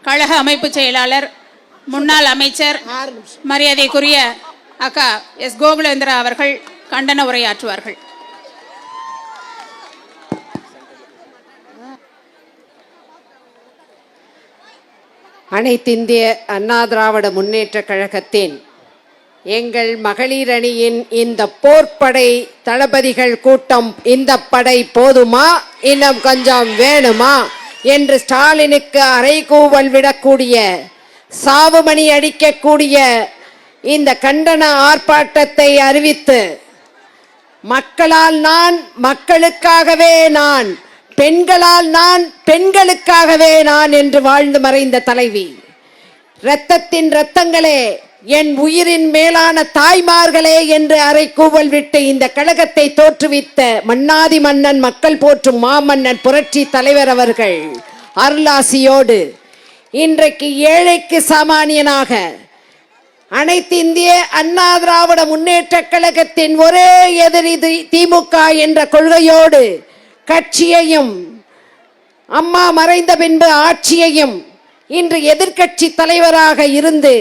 கழக அமைப்பு செயலாளர் முன்னாள் அமைச்சர் மரியாதைக்குரிய அக்கா எஸ் கோகுலேந்திரா அவர்கள் கண்டன உரையாற்றுவார்கள். அனைத்திந்திய அண்ணா திராவிட முன்னேற்ற கழகத்தின் எங்கள் மகளிர் அணியின் இந்த போர்ப்படை தளபதிகள் கூட்டம், இந்த படை போதுமா, இன்னும் கொஞ்சம் வேணுமா என்று ஸ்டாலினுக்கு அறைகூவல் விடக்கூடிய, சாவுமணி அடிக்கக்கூடிய இந்த கண்டன ஆர்ப்பாட்டத்தை அறிவித்து, மக்களால் நான், மக்களுக்காகவே நான், பெண்களால் நான், பெண்களுக்காகவே நான் என்று வாழ்ந்து மறைந்த தலைவி, இரத்தத்தின் இரத்தங்களே, என் உயிரின் மேலான தாய்மார்களே என்று அறைகூவல் விட்டு இந்த கழகத்தை தோற்றுவித்த மன்னாதி மன்னன், மக்கள் போற்றும் மாமன்னன், புரட்சி தலைவர் அவர்கள் அருளாசியோடு இன்றைக்கு ஏழைக்கு சாமானியனாக அனைத்து இந்திய அண்ணா திராவிட முன்னேற்ற கழகத்தின் ஒரே எதிரி திமுக என்ற கொள்கையோடு கட்சியையும், அம்மா மறைந்த பின்பு ஆட்சியையும், இன்று எதிர்க்கட்சி தலைவராக இருந்து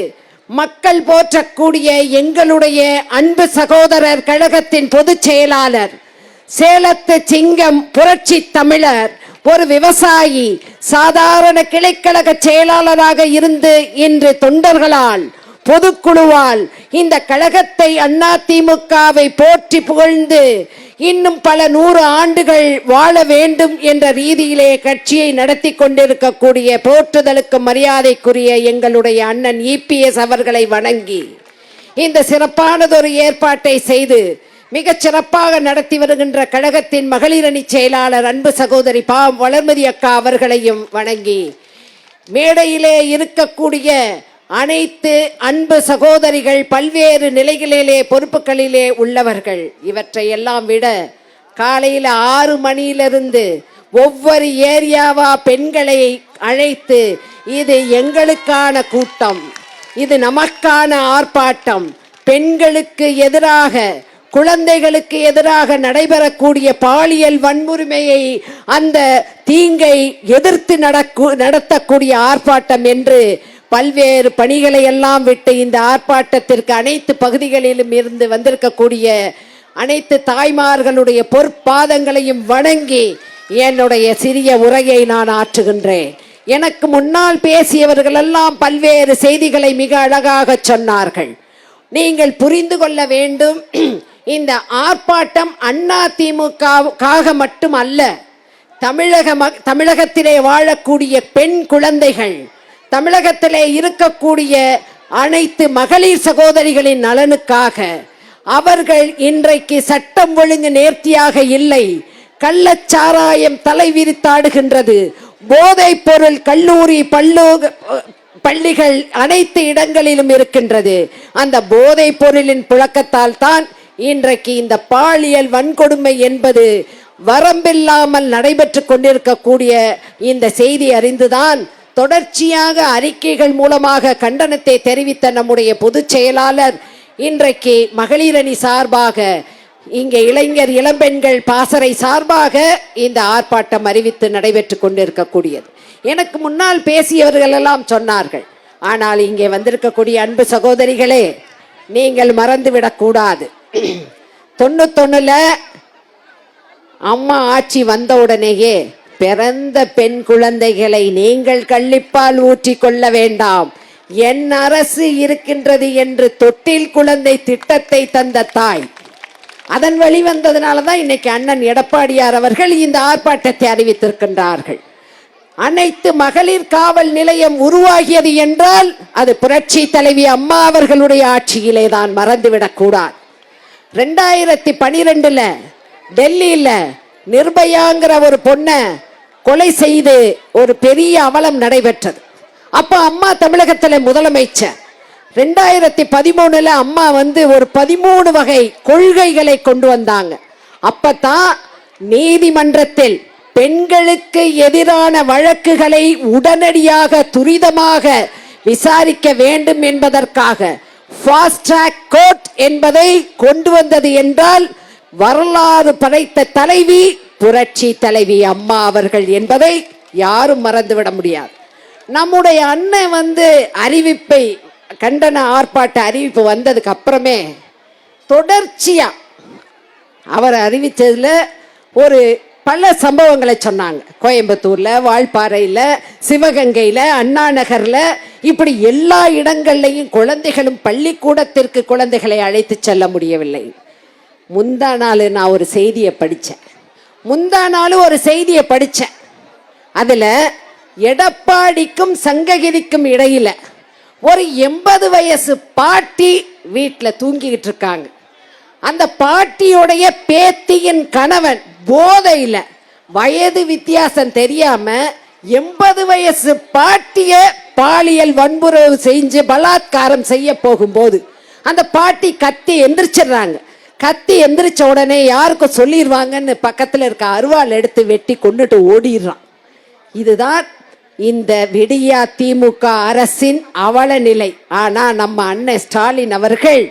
மக்கள் போற்றக்கூடிய எங்களுடைய அன்பு சகோதரர், கழகத்தின் பொதுச் செயலாளர், சேலத்து சிங்கம், புரட்சி தமிழர், ஒரு விவசாயி, சாதாரண கிளைக்கழக செயலாளராக இருந்து இன்று தொண்டர்களால், பொதுக்குழுவால் இந்த கழகத்தை அதிமுகவை போற்றி புகழ்ந்து இன்னும் பல 100 ஆண்டுகள் வாழ வேண்டும் என்ற ரீதியிலே கட்சியை நடத்தி கொண்டிருக்கக்கூடிய, போற்றுதலுக்கு மரியாதைக்குரிய எங்களுடைய அண்ணன் EPS அவர்களை வணங்கி இந்த சிறப்பானதொரு ஏற்பாட்டை செய்து மிகச் சிறப்பாக நடத்தி வருகின்ற கழகத்தின் மகளிர் அணி செயலாளர் அன்பு சகோதரி வளர்மதி அக்கா அவர்களையும் வணங்கி, மேடையிலே இருக்கக்கூடிய அனைத்து அன்பு சகோதரிகள், பல்வேறு நிலைகளிலே பொறுப்புகளிலே உள்ளவர்கள், இவற்றை எல்லாம் விட காலையில் 6 மணியிலிருந்து ஒவ்வொரு ஏரியாவா பெண்களை அழைத்து, இது எங்களுக்கான கூட்டம், இது நமக்கான ஆர்ப்பாட்டம், பெண்களுக்கு எதிராக, குழந்தைகளுக்கு எதிராக நடைபெறக்கூடிய பாலியல் வன்முறையை, அந்த தீங்கை எதிர்த்து நடத்தக்கூடிய ஆர்ப்பாட்டம் என்று பல்வேறு பணிகளை எல்லாம் விட்டு இந்த ஆர்ப்பாட்டத்திற்கு அனைத்து பகுதிகளிலும் இருந்து வந்திருக்கக்கூடிய அனைத்து தாய்மார்களுடைய பொற்பாதங்களையும் வணங்கி என்னுடைய சிறிய உரையை நான் ஆற்றுகின்றேன். எனக்கு முன்னால் பேசியவர்கள் எல்லாம் பல்வேறு செய்திகளை மிக அழகாக சொன்னார்கள். நீங்கள் புரிந்து கொள்ள வேண்டும், இந்த ஆர்ப்பாட்டம் அதிமுகவுக்காக மட்டும் அல்ல, தமிழகத்திலே வாழக்கூடிய பெண் குழந்தைகள், தமிழகத்திலே இருக்கக்கூடிய அனைத்து மகளிர் சகோதரிகளின் நலனுக்காக. அவர்கள் இன்றைக்கு சட்டம் ஒழுங்கு நேர்த்தியாக இல்லை, கள்ளச்சாராயம் தலை விரித்தாடுகின்றது, போதைப் பொருள் கல்லூரி பள்ளிகள் அனைத்து இடங்களிலும் இருக்கின்றது. அந்த போதைப் பொருளின் புழக்கத்தால் தான் இன்றைக்கு இந்த பாலியல் வன்கொடுமை என்பது வரம்பில்லாமல் நடைபெற்று கொண்டிருக்கக்கூடிய இந்த செய்தி அறிந்துதான் தொடர்ச்சியாக அறிக்கைகள் மூலமாக கண்டனத்தை தெரிவித்த நம்முடைய பொதுச் செயலாளர் இன்றைக்கு மகளிர் அணி சார்பாக, இங்கே இளைஞர் இளம்பெண்கள் பாசறை சார்பாக இந்த ஆர்ப்பாட்டம் அறிவித்து நடைபெற்று கொண்டிருக்கக்கூடியது. எனக்கு முன்னால் பேசியவர்கள் எல்லாம் சொன்னார்கள். ஆனால் இங்கே வந்திருக்கக்கூடிய அன்பு சகோதரிகளே, நீங்கள் மறந்துவிடக்கூடாது, 91ல் அம்மா ஆட்சி வந்த உடனேயே பிறந்த பெண் குழந்தைகளை நீங்கள் கள்ளிப்பால் ஊற்றி கொள்ள வேண்டாம், என் அரசு இருக்கின்றது என்று தொட்டில் குழந்தை திட்டத்தை தந்த தாய், அதன் வழி வந்ததுனாலதான் இன்னைக்கு அண்ணன் எடப்பாடியார் அவர்கள் இந்த ஆர்ப்பாட்டத்தை அறிவித்திருக்கின்றார்கள். அனைத்து மகளிர் காவல் நிலையம் உருவாகியது என்றால் அது புரட்சி தலைவி அம்மா அவர்களுடைய ஆட்சியிலே தான், மறந்துவிடக் கூடாது. 2012ல் டெல்லியில நிர்பயாங்கிற ஒரு பொண்ணை கொலை செய்து ஒரு பெரிய அவலம் நடைபெற்றது. அப்ப அம்மா தமிழகத்தில் முதலமைச்சர். 2013ல் அம்மா ஒரு 13 வகை கொள்கைகளை கொண்டு வந்தாங்க. அப்பதான் நீதிமன்றத்தில் பெண்களுக்கு எதிரான வழக்குகளை உடனடியாக துரிதமாக விசாரிக்க வேண்டும் என்பதற்காக ஃபாஸ்ட் ட்ராக் கோர்ட் என்பதை கொண்டு வந்தது என்றால் வரலாறு படைத்த தலைவி புரட்சி தலைவி அம்மா அவர்கள் என்பதை யாரும் மறந்துவிட முடியாது. நம்முடைய அண்ணன் அறிவிப்பை கண்டன ஆர்ப்பாட்ட அறிவிப்பு வந்ததுக்கு அப்புறமே தொடர்ச்சியா அவர் அறிவிச்சதுல ஒரு பல சம்பவங்களை சொன்னாங்க. கோயம்புத்தூர்ல, வால்பாறையில, சிவகங்கையில, அண்ணா நகர்ல, இப்படி எல்லா இடங்கள்லையும் குழந்தைகளும் பள்ளிக்கூடத்திற்கு குழந்தைகளை அழைத்து செல்ல முடியவில்லை. முந்தா நாள் நான் ஒரு செய்தியை படிச்சேன். அதுல எடப்பாடிக்கும் சங்ககிரிக்கும் இடையில ஒரு 80 வயசு பாட்டி வீட்டில் தூங்கிக்கிட்டு இருக்காங்க. அந்த பாட்டியுடைய பேத்தியின் கணவன் போதையில, வயது வித்தியாசம் தெரியாம 80 வயசு பாட்டிய பாலியல் வன்புறவு செஞ்சு பலாத்காரம் செய்ய போகும்போது அந்த பாட்டி கத்தி எந்திரிச்சிடுறாங்க. கத்தி எந்திரிச்ச உடனே யாருக்கும் சொல்லிடுவாங்கன்னு பக்கத்துல இருக்க அருவாள் எடுத்து வெட்டி கொண்டுட்டு ஓடிடுறான். இதுதான் இந்த விடியா திமுக அரசின் அவல நிலை. ஆனா நம்ம அண்ணன் ஸ்டாலின் அவர்கள்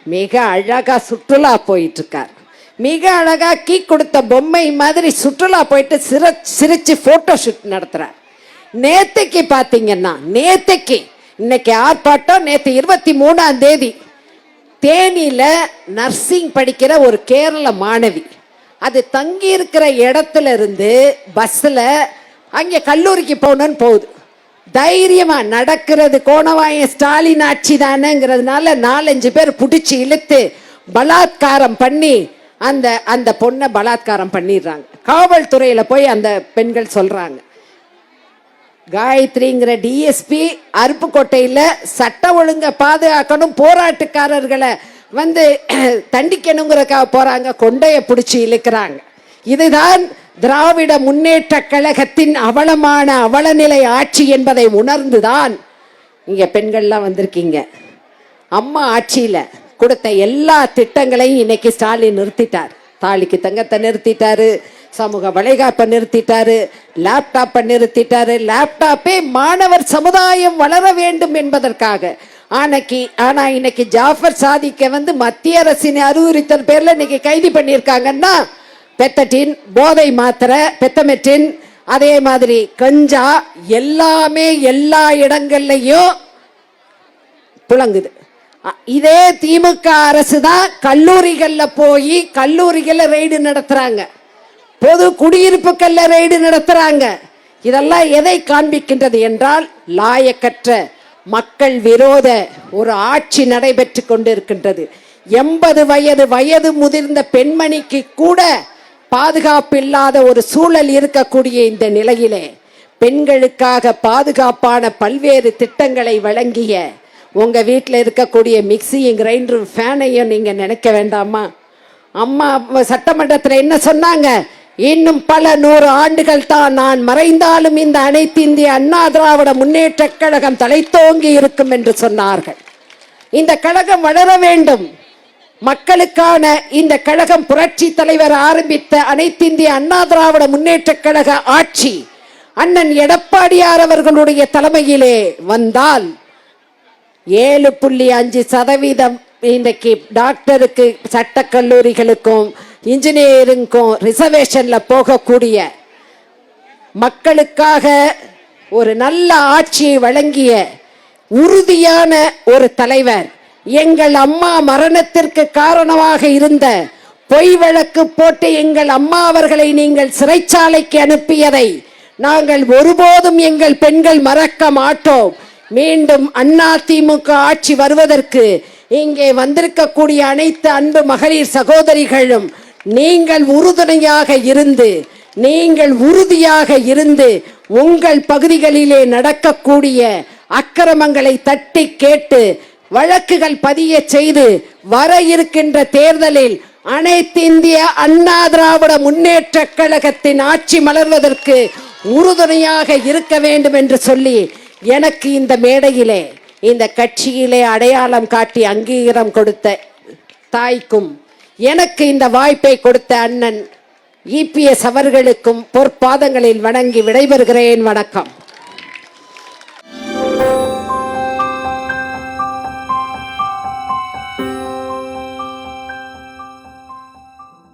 மிக அழகா சுற்றுலா போயிட்டு இருக்கார். மிக அழகா கீ கொடுத்த பொம்மை மாதிரி சுற்றுலா போயிட்டு சிரிச்சு போட்டோ ஷூட் நடத்துறார். நேத்தைக்கு பாத்தீங்கன்னா, இன்னைக்கு ஆர்ப்பாட்டம், நேத்து 23ஆம் தேதி தேனியில நர்சிங் படிக்கிற ஒரு கேரள மாணவி அது தங்கி இருக்கிற இடத்துல இருந்து பஸ்ல அங்கே கல்லூரிக்கு போகணும்னு போகுது. தைரியமா நடக்கிறது கோணவாயம் ஸ்டாலின் ஆட்சி தானேங்கிறதுனால 4-5 பேர் பிடிச்சி இழுத்து பலாத்காரம் பண்ணி அந்த பொண்ணை பலாத்காரம் பண்ணிடுறாங்க. காவல்துறையில போய் அந்த பெண்கள் சொல்றாங்க, காயத்ரிங்கிற டிஎஸ்பி அருப்புக்கோட்டையில சட்ட ஒழுங்க பாதுகாக்கணும், போராட்டக்காரர்களை தண்டிக்கணுங்கிறக்காக போறாங்க, கொண்டைய பிடிச்சி இழுக்கிறாங்க. இதுதான் திராவிட முன்னேற்ற கழகத்தின் அவலமான அவலநிலை ஆட்சி என்பதை உணர்ந்துதான் இங்க பெண்கள்லாம் வந்திருக்கீங்க. அம்மா ஆட்சியில கொடுத்த எல்லா திட்டங்களையும் இன்னைக்கு ஸ்டாலின் நிறுத்திட்டார். தாலிக்கு தங்கத்தை நிறுத்திட்டாரு, சமூக வளைகாப்பை நிறுத்திட்டாரு, லேப்டாப்பை நிறுத்திட்டாரு. லேப்டாப்பே மாணவர் சமுதாயம் வளர வேண்டும் என்பதற்காக. ஆனா இன்னைக்கு ஜாஃபர் சாதிக்க மத்திய அரசின் அறிவுறுத்தல் பேர்ல இன்னைக்கு கைது பண்ணியிருக்காங்கன்னா, பெத்தட்டின், போதை மாத்திரை, பெத்தமெட்டின், அதே மாதிரி கஞ்சா, எல்லாமே எல்லா இடங்கள்லையும் புழங்குது. இதே திமுக அரசு தான் கல்லூரிகள்ல போய் கல்லூரிகள்ல ரெய்டு நடத்துறாங்க, பொது குடியிருப்புகள்ல ரெய்டு நடத்துறாங்க. இதெல்லாம் எதை காண்பிக்கின்றது என்றால், லாயக்கற்ற மக்கள் விரோத ஒரு ஆட்சி நடைபெற்று கொண்டிருக்கின்றது. 80 வயது முதிர்ந்த பெண்மணிக்கு கூட பாதுகாப்பு இல்லாத ஒரு சூழல் இருக்கக்கூடிய இந்த நிலையிலே பெண்களுக்காக பாதுகாப்பான பல்வேறு திட்டங்களை வழங்கிய உங்க வீட்டில் இருக்கக்கூடிய மிக்சியும் கிரைண்டரும் ஃபேனையும் நீங்க நினைக்க வேண்டாமா? அம்மா சட்டமன்றத்தில் என்ன சொன்னாங்க? இன்னும் பல 100 ஆண்டுகள் தான் நான் மறைந்தாலும் இந்த அனைத்து இந்திய அண்ணா திராவிட முன்னேற்ற கழகம் தலைத்தோங்கி இருக்கும் என்று சொன்னார்கள். இந்த கழகம் வளர வேண்டும். மக்களுக்கான இந்த கழகம் புரட்சி தலைவர் ஆரம்பித்த அனைத்து இந்திய அண்ணா திராவிட முன்னேற்ற கழக ஆட்சி அண்ணன் எடப்பாடியார் அவர்களுடைய தலைமையிலே வந்தால் 7.5% இன்றைக்கு டாக்டருக்கு, சட்டக்கல்லூரிகளுக்கும், இன்ஜினியரிங்கும் ரிசர்வேஷன்ல போகக்கூடிய மக்களுக்காக ஒரு நல்ல ஆட்சியை வழங்கிய உறுதியான ஒரு தலைவர். எங்கள் அம்மா மரணத்திற்கு காரணமாக இருந்த பொய் வழக்கு போட்டு எங்கள் அம்மா அவர்களை நீங்கள் சிறைச்சாலைக்கு அனுப்பியதை நாங்கள் ஒருபோதும் எங்கள் பெண்கள் மறக்க மாட்டோம். மீண்டும் அதிமுக ஆட்சி வருவதற்கு இங்கே வந்திருக்கக்கூடிய அனைத்து அன்பு மகளிர் சகோதரிகளும் நீங்கள் உறுதியாக இருந்து உங்கள் பகுதிகளிலே நடக்கக்கூடிய அக்கிரமங்களை தட்டி கேட்டு வழக்குகள் பதிய செய்து வர இருக்கின்ற தேர்தலில் அனைத்து இந்திய அண்ணா திராவிட முன்னேற்ற கழகத்தின் ஆட்சி மலர்வதற்கு உறுதுணையாக இருக்க வேண்டும் என்று சொல்லி, எனக்கு இந்த மேடையிலே இந்த கட்சியிலே அடையாளம் காட்டி அங்கீகாரம் கொடுத்த தாய்க்கும், எனக்கு இந்த வாய்ப்பை கொடுத்த அண்ணன் EPS அவர்களுக்கும் பொற்பாதங்களில் வணங்கி விடைபெறுகிறேன். வணக்கம்.